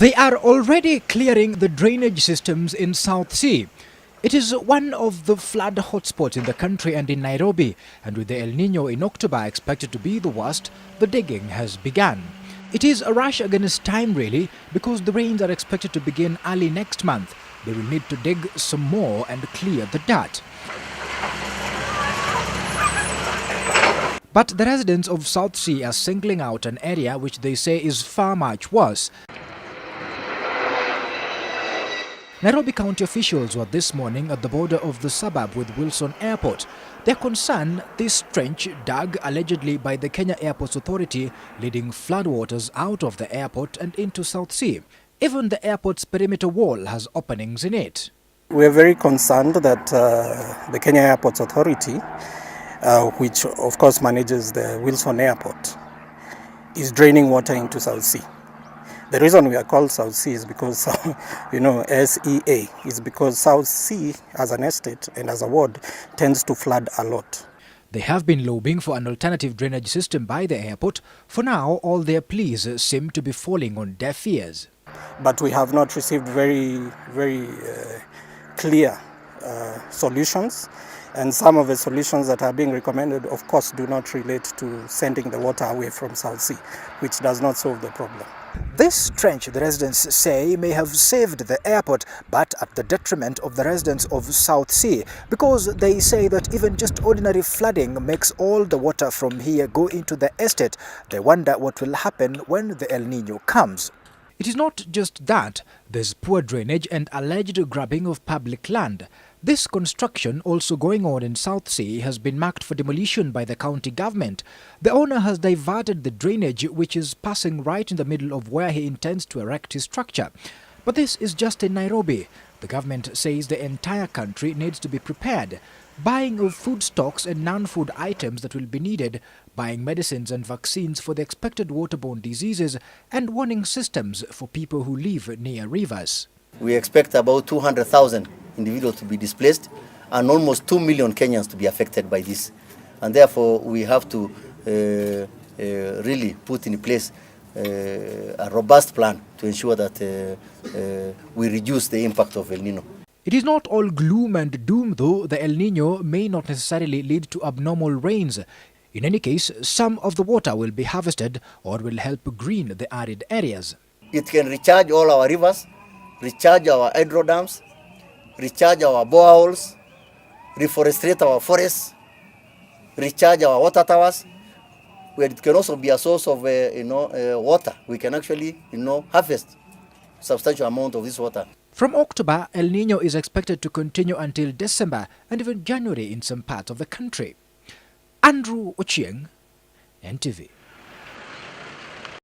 They are already clearing the drainage systems in South Sea. It is one of the flood hotspots in the country and in Nairobi, and with the El Nino in October expected to be the worst, the digging has begun. It is a rush against time really, because the rains are expected to begin early next month. They will need to dig some more and clear the dirt. But the residents of South Sea are singling out an area which they say is far much worse. Nairobi County officials were this morning at the border of the suburb with Wilson Airport. Their concern, this trench dug allegedly by the Kenya Airports Authority, leading floodwaters out of the airport and into South Sea. Even the airport's perimeter wall has openings in it. We are very concerned that the Kenya Airports Authority, which of course manages the Wilson Airport, is draining water into South Sea. The reason we are called South Sea is because, SEA, is because South Sea as an estate and as a ward tends to flood a lot. They have been lobbying for an alternative drainage system by the airport. For now, all their pleas seem to be falling on deaf ears. But we have not received very clear solutions. And some of the solutions that are being recommended, of course, do not relate to sending the water away from South Sea, which does not solve the problem. This trench, the residents say, may have saved the airport, but at the detriment of the residents of South Sea, because they say that even just ordinary flooding makes all the water from here go into the estate. They wonder what will happen when the El Nino comes. It is not just that. There's poor drainage and alleged grabbing of public land. This construction, also going on in South Sea, has been marked for demolition by the county government. The owner has diverted the drainage, which is passing right in the middle of where he intends to erect his structure. But this is just in Nairobi. The government says the entire country needs to be prepared. Buying of food stocks and non-food items that will be needed, buying medicines and vaccines for the expected waterborne diseases, and warning systems for people who live near rivers. We expect about 200,000 individuals to be displaced and almost 2 million Kenyans to be affected by this. And therefore, we have to really put in place a robust plan to ensure that we reduce the impact of El Nino. It is not all gloom and doom though. The El Nino may not necessarily lead to abnormal rains. In any case, some of the water will be harvested or will help green the arid areas. It can recharge all our rivers, recharge our hydro dams, recharge our boreholes, reforestate our forests, recharge our water towers, where it can also be a source of water. We can actually harvest substantial amount of this water. From October, El Nino is expected to continue until December and even January in some parts of the country. Andrew Ochieng, NTV.